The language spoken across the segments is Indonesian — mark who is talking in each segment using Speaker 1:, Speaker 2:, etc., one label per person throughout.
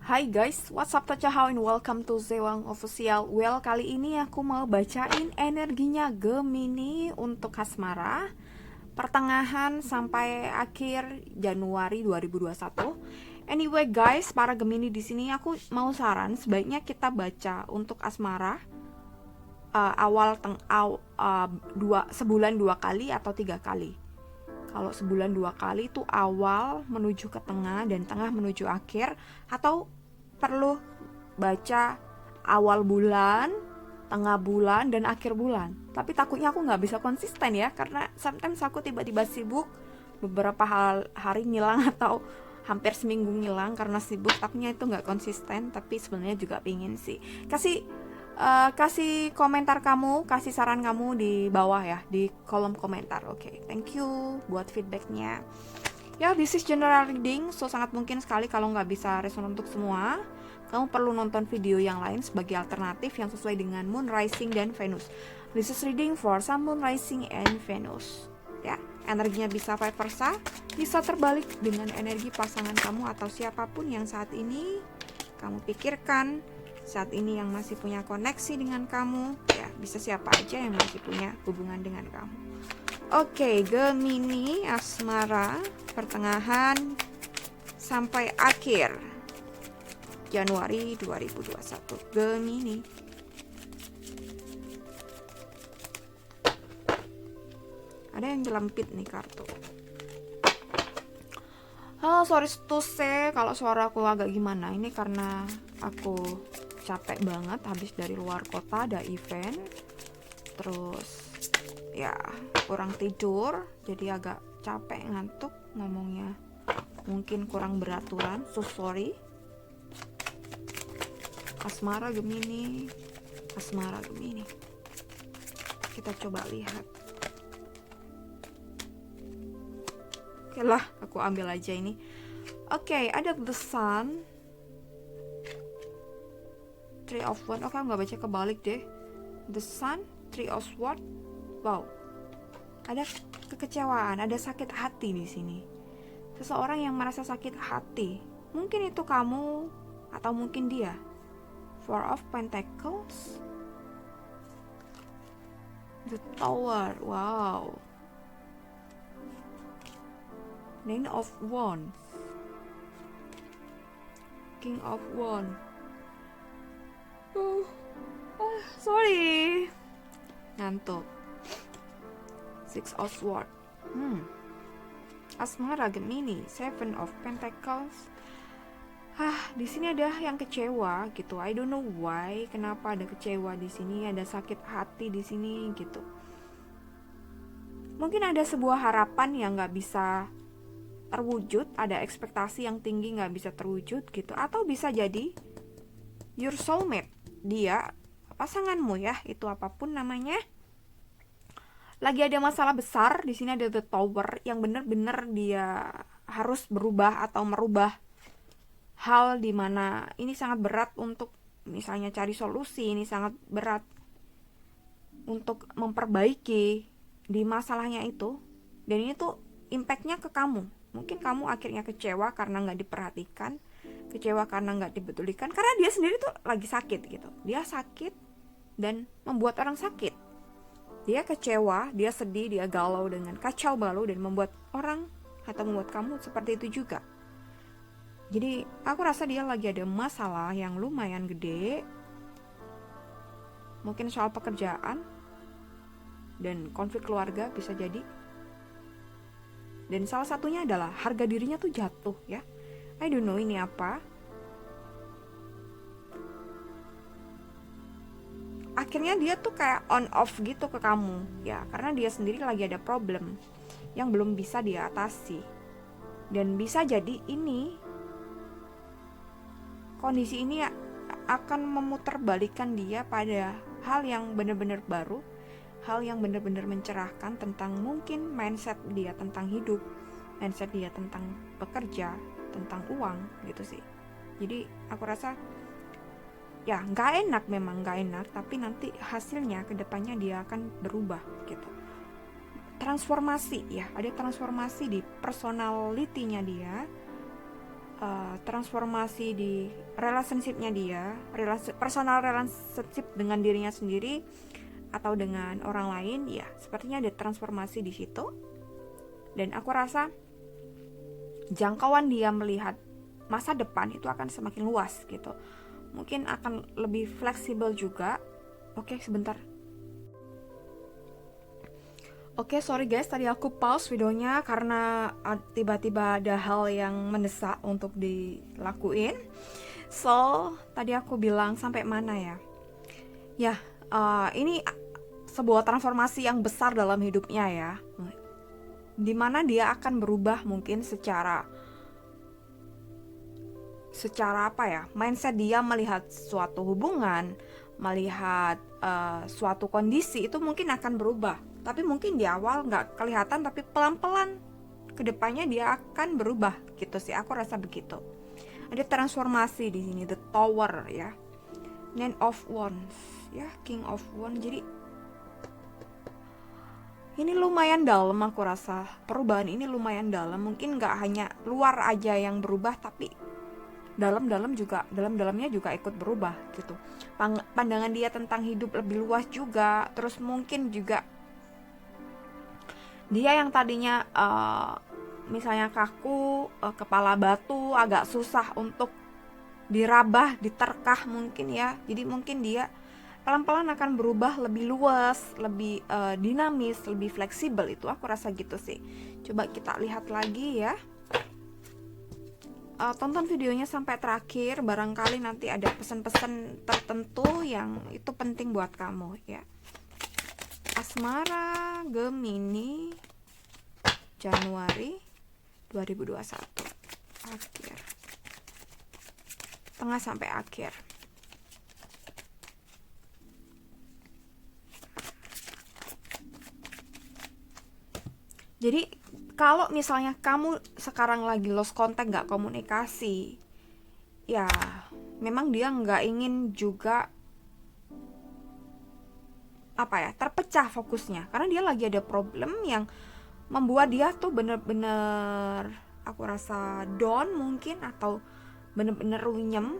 Speaker 1: Hai guys, what's up Tachahao and welcome to Zewang Official. Well, kali ini aku mau bacain energinya Gemini untuk asmara pertengahan sampai akhir Januari 2021. Anyway guys, para Gemini di sini aku mau saran sebaiknya kita baca untuk asmara sebulan 2 kali atau 3 kali. Kalau sebulan 2 kali itu awal menuju ke tengah dan tengah menuju akhir, atau perlu baca awal bulan, tengah bulan, dan akhir bulan. Tapi takutnya aku nggak bisa konsisten ya, karena sometimes aku tiba-tiba sibuk, beberapa hari ngilang atau hampir seminggu ngilang karena sibuk. Takutnya itu nggak konsisten, tapi sebenarnya juga pingin sih. Kasih komentar kamu, kasih saran kamu di bawah ya, di kolom komentar. Oke, thank you buat feedbacknya. Ya, this is general reading, so sangat mungkin sekali kalau nggak bisa respon untuk semua. Kamu perlu nonton video yang lain sebagai alternatif yang sesuai dengan Moon, Rising, dan Venus. This is reading for Sun, Moon, Rising, and Venus. Ya, energinya bisa vice versa, bisa terbalik dengan energi pasangan kamu atau siapapun yang saat ini kamu pikirkan, saat ini yang masih punya koneksi dengan kamu. Ya, bisa siapa aja yang masih punya hubungan dengan kamu. Oke, Gemini asmara pertengahan sampai akhir Januari 2021. Gemini. Ada yang jelempit nih kartu. Sorry to say kalau suara aku agak gimana. Ini karena aku capek banget habis dari luar kota, ada event. Terus ya kurang tidur, jadi agak capek, ngantuk ngomongnya, mungkin kurang beraturan, so sorry. Asmara Gemini, kita coba lihat. Oke lah, aku ambil aja ini. Oke, ada the Sun, Three of Wands. Oke, nggak baca kebalik deh. The Sun, Three of Swords. Wow, ada kekecewaan, ada sakit hati di sini. Seseorang yang merasa sakit hati. Mungkin itu kamu atau mungkin dia. Four of Pentacles, the Tower. Wow. Nine of Wands, King of Wands. Sorry, ngantuk. Six of Swords. Asmara Gemini, Seven of Pentacles. Di sini ada yang kecewa gitu. I don't know why, kenapa ada kecewa di sini, ada sakit hati di sini gitu. Mungkin ada sebuah harapan yang nggak bisa terwujud, ada ekspektasi yang tinggi nggak bisa terwujud gitu. Atau bisa jadi your soulmate, dia pasanganmu ya, itu apapun namanya, lagi ada masalah besar. Di sini ada the Tower yang benar-benar dia harus berubah atau merubah hal dimana ini sangat berat untuk misalnya cari solusi, ini sangat berat untuk memperbaiki di masalahnya itu, dan ini tuh impactnya ke kamu. Mungkin kamu akhirnya kecewa karena nggak diperhatikan, kecewa karena nggak dibetulikan, karena dia sendiri tuh lagi sakit gitu. Dia sakit dan membuat orang sakit. Dia kecewa, dia sedih, dia galau dengan kacau balau, dan membuat orang atau membuat kamu seperti itu juga. Jadi aku rasa dia lagi ada masalah yang lumayan gede, mungkin soal pekerjaan dan konflik keluarga bisa jadi. Dan salah satunya adalah harga dirinya tuh jatuh ya. I don't know ini apa. Akhirnya dia tuh kayak on off gitu ke kamu ya, karena dia sendiri lagi ada problem yang belum bisa dia atasi. Dan bisa jadi ini, kondisi ini akan memutarbalikkan dia pada hal yang benar-benar baru, hal yang benar-benar mencerahkan tentang mungkin mindset dia tentang hidup, mindset dia tentang bekerja, tentang uang gitu sih. Jadi aku rasa ya nggak enak, memang nggak enak, tapi nanti hasilnya kedepannya dia akan berubah gitu. Transformasi ya, ada transformasi di personality-nya dia, transformasi di relationship-nya dia, personal relationship dengan dirinya sendiri atau dengan orang lain, ya sepertinya ada transformasi di situ. Dan aku rasa jangkauan dia melihat masa depan itu akan semakin luas gitu. Mungkin akan lebih fleksibel juga. Oke, sebentar. Oke, sorry guys, tadi aku pause videonya karena tiba-tiba ada hal yang mendesak untuk dilakuin. So, tadi aku bilang sampai mana ya? Ya, ini sebuah transformasi yang besar dalam hidupnya ya. Dimana dia akan berubah mungkin secara apa ya, mindset dia melihat suatu hubungan, melihat suatu kondisi itu mungkin akan berubah. Tapi mungkin di awal nggak kelihatan, tapi pelan-pelan kedepannya dia akan berubah gitu sih, aku rasa begitu. Ada transformasi di sini, the Tower ya, Nine of Wands ya, King of Wands. Jadi ini lumayan dalam, aku rasa perubahan ini lumayan dalam. Mungkin nggak hanya luar aja yang berubah, tapi dalamnya juga ikut berubah gitu. Pandangan dia tentang hidup lebih luas juga. Terus mungkin juga dia yang tadinya misalnya kaku, kepala batu, agak susah untuk dirabah, diterkah mungkin ya. Jadi mungkin dia pelan-pelan akan berubah lebih luas, lebih dinamis, lebih fleksibel. Itu aku rasa gitu sih. Coba kita lihat lagi ya. Tonton videonya sampai terakhir, barangkali nanti ada pesan-pesan tertentu yang itu penting buat kamu ya. Asmara Gemini Januari 2021 akhir, tengah sampai akhir. Jadi kalau misalnya kamu sekarang lagi lost contact, gak komunikasi, ya memang dia gak ingin juga terpecah fokusnya, karena dia lagi ada problem yang membuat dia tuh bener-bener, aku rasa down mungkin, atau bener-bener runyem,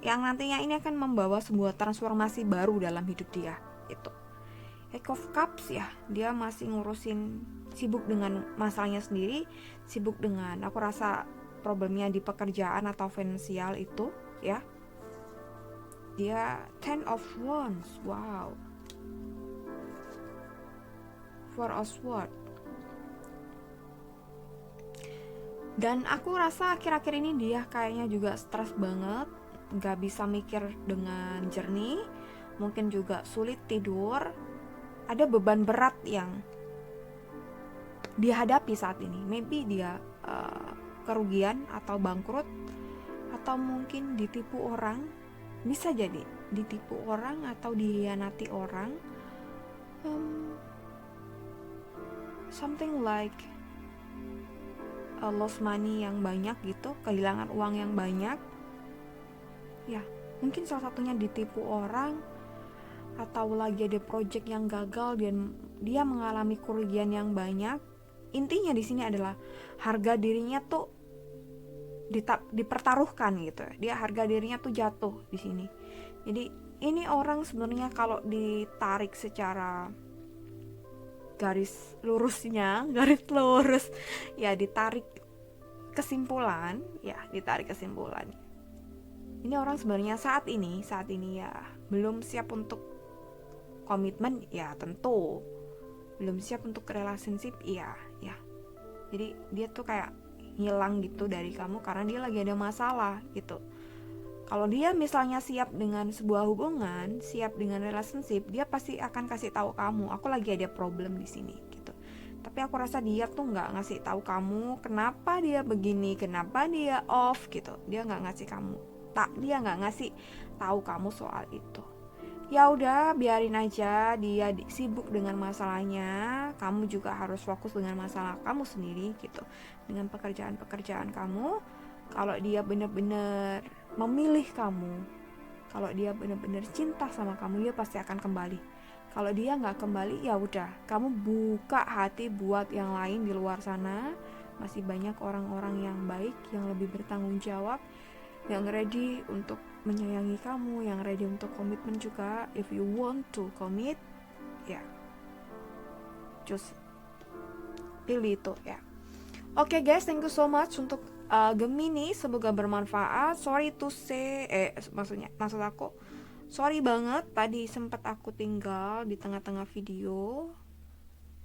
Speaker 1: yang nantinya ini akan membawa sebuah transformasi baru dalam hidup dia itu. Eight of Cups ya, dia masih ngurusin, sibuk dengan masalahnya sendiri, sibuk dengan, aku rasa problemnya di pekerjaan atau finansial itu ya. Dia Ten of Wands, wow, Four of Swords. Dan aku rasa akhir-akhir ini dia kayaknya juga stres banget, gak bisa mikir dengan jernih, mungkin juga sulit tidur. Ada beban berat yang dihadapi saat ini. Maybe dia kerugian atau bangkrut, atau mungkin ditipu orang. Bisa jadi ditipu orang atau dihianati orang. Something like lost money yang banyak gitu, kehilangan uang yang banyak. Ya, mungkin salah satunya ditipu orang, atau lagi ada project yang gagal dan dia mengalami kerugian yang banyak. Intinya di sini adalah harga dirinya tuh dipertaruhkan gitu. Dia harga dirinya tuh jatuh di sini. Jadi ini orang sebenarnya kalau ditarik secara garis lurus ya, ditarik kesimpulan. Ini orang sebenarnya saat ini ya belum siap untuk komitmen, ya tentu belum siap untuk relationship, ya. Jadi dia tuh kayak hilang gitu dari kamu karena dia lagi ada masalah gitu. Kalau dia misalnya siap dengan sebuah hubungan, siap dengan relationship, dia pasti akan kasih tahu kamu, aku lagi ada problem di sini gitu. Tapi aku rasa dia tuh nggak ngasih tahu kamu kenapa dia begini, kenapa dia off gitu. Dia nggak ngasih tahu kamu soal itu. Ya udah, biarin aja dia sibuk dengan masalahnya. Kamu juga harus fokus dengan masalah kamu sendiri gitu, dengan pekerjaan kamu. Kalau dia benar-benar memilih kamu, kalau dia benar-benar cinta sama kamu, dia pasti akan kembali. Kalau dia nggak kembali, ya udah, kamu buka hati buat yang lain di luar sana. Masih banyak orang-orang yang baik, yang lebih bertanggung jawab, yang ready untuk menyayangi kamu, yang ready untuk komitmen juga. If you want to commit, ya just pilih itu ya. Oke guys, thank you so much untuk Gemini, semoga bermanfaat. Sorry to say, maksud aku, sorry banget tadi sempat aku tinggal di tengah-tengah video.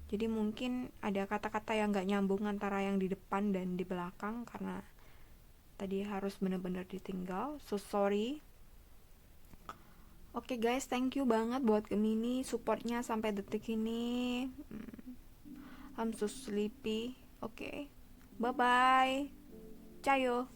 Speaker 1: Jadi mungkin ada kata-kata yang gak nyambung antara yang di depan dan di belakang karena tadi harus benar-benar ditinggal. So sorry. Oke guys, thank you banget buat Gemini supportnya sampai detik ini. I'm so sleepy. Oke. Bye bye. Cayo.